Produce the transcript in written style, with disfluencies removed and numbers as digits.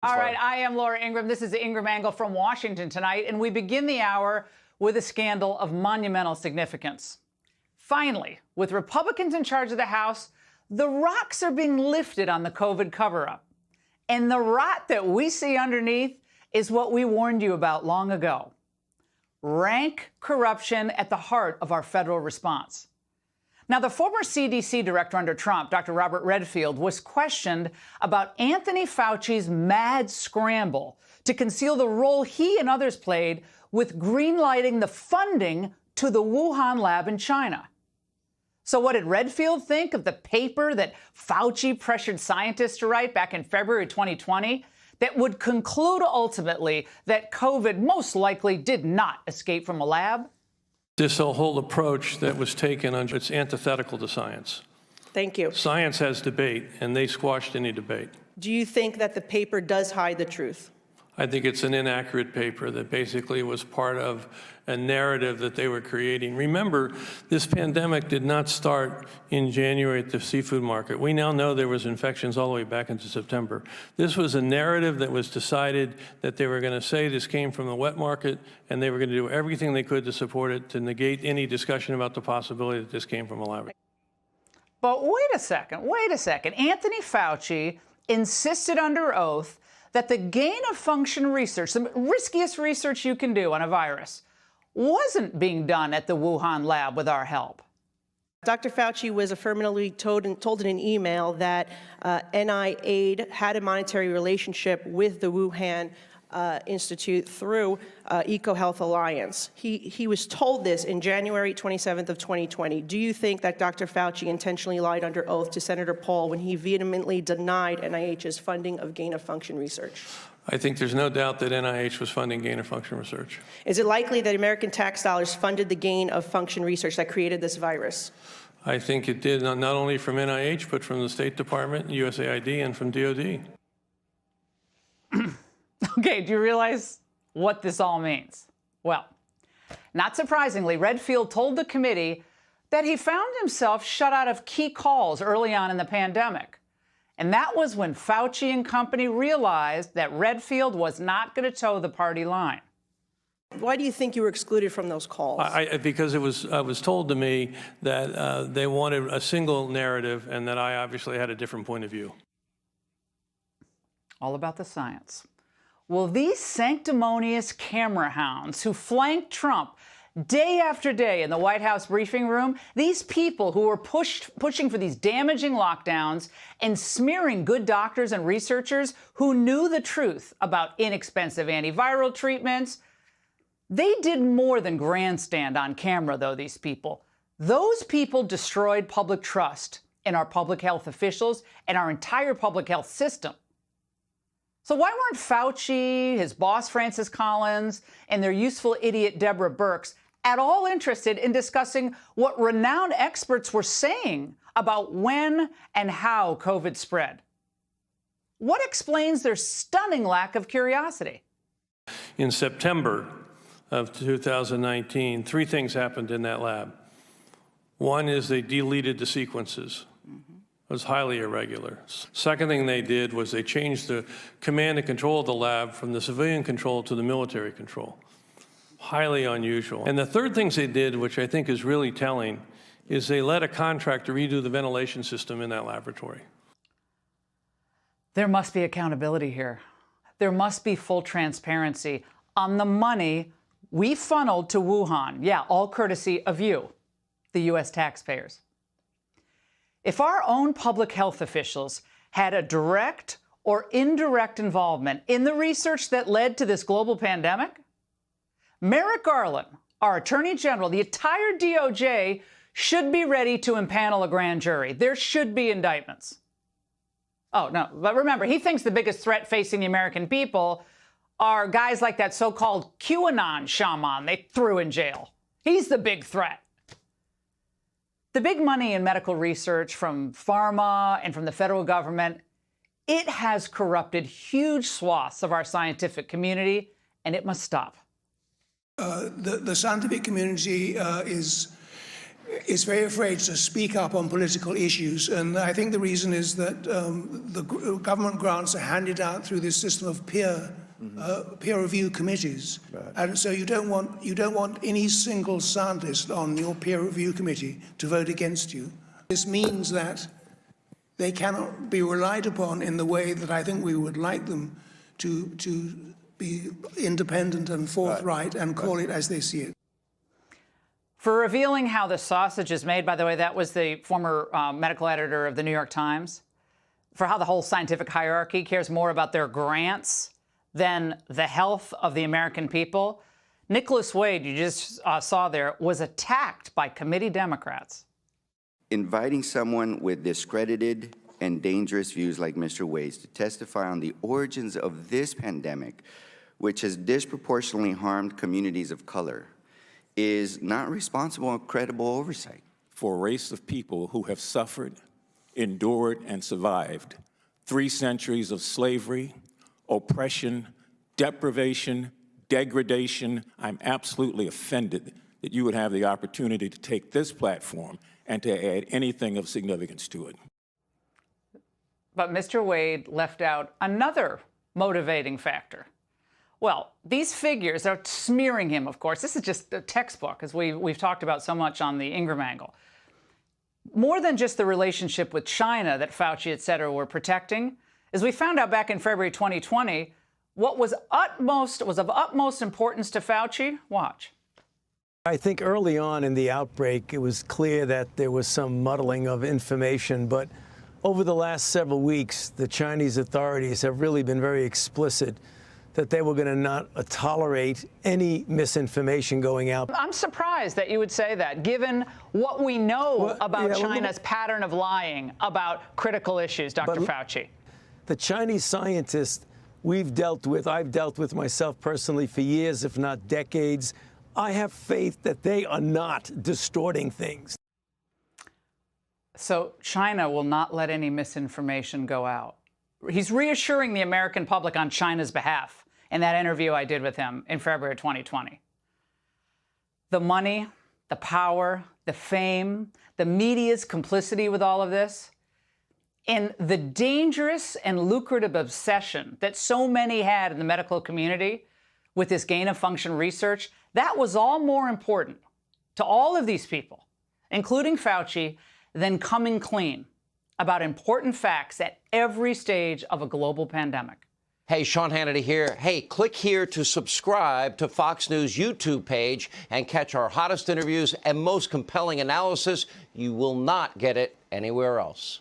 All right, I am Laura Ingraham. This is the Ingraham Angle from Washington tonight, and we begin the hour with a scandal of monumental significance. Finally, with Republicans in charge of the House, the rocks are being lifted on the COVID cover-up. And the rot that we see underneath is what we warned you about long ago. Rank corruption at the heart of our federal response. Now, the former CDC director under Trump, Dr. Robert Redfield, was questioned about Anthony Fauci's mad scramble to conceal the role he and others played with greenlighting the funding to the Wuhan lab in China. So what did Redfield think of the paper that Fauci pressured scientists to write back in February 2020 that would conclude ultimately that COVID most likely did not escape from a lab? This whole approach that was taken, it's antithetical to science. Thank you. Science has debate, and they squashed any debate. Do you think that the paper does hide the truth? I think it's an inaccurate paper that basically was part of a narrative that they were creating. Remember, this pandemic did not start in January at the seafood market. We now know there was infections all the way back into September. This was a narrative that was decided that they were going to say this came from the wet market, and they were going to do everything they could to support it, to negate any discussion about the possibility that this came from a laboratory. But wait a second. Anthony Fauci insisted under oath that the gain-of-function research, the riskiest research you can do on a virus, wasn't being done at the Wuhan lab with our help. Dr. Fauci was affirmatively told in an email that NIAID had a monetary relationship with the Wuhan Institute through EcoHealth Alliance. He was told this in January 27th of 2020. Do you think that Dr. Fauci intentionally lied under oath to Senator Paul when he vehemently denied NIH's funding of gain-of-function research? I think there's no doubt that NIH was funding gain-of-function research. Is it likely that American tax dollars funded the gain-of-function research that created this virus? I think it did, not only from NIH, but from the State Department, USAID, and from DOD. Okay, do you realize what this all means? Well, not surprisingly, Redfield told the committee that he found himself shut out of key calls early on in the pandemic. And that was when Fauci and company realized that Redfield was not going to toe the party line. Why do you think you were excluded from those calls? Because it was told to me that they wanted a single narrative and that I obviously had a different point of view. All about the science. Well, these sanctimonious camera hounds who flanked Trump day after day in the White House briefing room, these people who were pushing for these damaging lockdowns and smearing good doctors and researchers who knew the truth about inexpensive antiviral treatments, they did more than grandstand on camera, though, these people. Those people destroyed public trust in our public health officials and our entire public health system. So why weren't Fauci, his boss Francis Collins, and their useful idiot Deborah Birx at all interested in discussing what renowned experts were saying about when and how COVID spread? What explains their stunning lack of curiosity? In September of 2019, three things happened in that lab. One is they deleted the sequences. It was highly irregular. Second thing they did was they changed the command and control of the lab from the civilian control to the military control. Highly unusual. And the third things they did, which I think is really telling, is they let a contractor redo the ventilation system in that laboratory. There must be accountability here. There must be full transparency on the money we funneled to Wuhan. Yeah, all courtesy of you, the U.S. taxpayers. If our own public health officials had a direct or indirect involvement in the research that led to this global pandemic, Merrick Garland, our Attorney General, the entire DOJ should be ready to impanel a grand jury. There should be indictments. Oh, no, but remember, he thinks the biggest threat facing the American people are guys like that so-called QAnon shaman they threw in jail. He's the big threat. The big money in medical research from pharma and from the federal government, it has corrupted huge swaths of our scientific community, and it must stop. The scientific community is is very afraid to speak up on political issues. And I think the reason is that government grants are handed out through this system of peer review committees. Right. And so you don't want any single scientist on your peer review committee to vote against you. This means that they cannot be relied upon in the way that I think we would like them to be independent and forthright and call it as they see it. For revealing how the sausage is made, by the way, that was the former medical editor of the New York Times, for how the whole scientific hierarchy cares more about their grants than the health of the American people. Nicholas Wade, you just saw there, was attacked by committee Democrats. Inviting someone with discredited and dangerous views like Mr. Wade's to testify on the origins of this pandemic, which has disproportionately harmed communities of color, is not responsible or credible oversight. For a race of people who have suffered, endured, and survived 3 centuries of slavery, oppression, deprivation, degradation, I'm absolutely offended that you would have the opportunity to take this platform and to add anything of significance to it. But Mr. Wade left out another motivating factor. Well, these figures are smearing him, of course. This is just a textbook, as we've talked about so much on the Ingraham angle. More than just the relationship with China that Fauci, et cetera, were protecting, as we found out back in February 2020, what was of utmost importance to Fauci? Watch. I think early on in the outbreak, it was clear that there was some muddling of information, but over the last several weeks, the Chinese authorities have really been very explicit that they were going to not tolerate any misinformation going out. I'm surprised that you would say that, given what we know about China's pattern of lying about critical issues, Dr. Fauci. The Chinese scientists I've dealt with myself personally for years, if not decades. I have faith that they are not distorting things. So China will not let any misinformation go out. He's reassuring the American public on China's behalf in that interview I did with him in February 2020. The money, the power, the fame, the media's complicity with all of this, and the dangerous and lucrative obsession that so many had in the medical community with this gain-of-function research, that was all more important to all of these people, including Fauci, than coming clean about important facts at every stage of a global pandemic. Hey, Sean Hannity here. Hey, click here to subscribe to Fox News YouTube page and catch our hottest interviews and most compelling analysis. You will not get it anywhere else.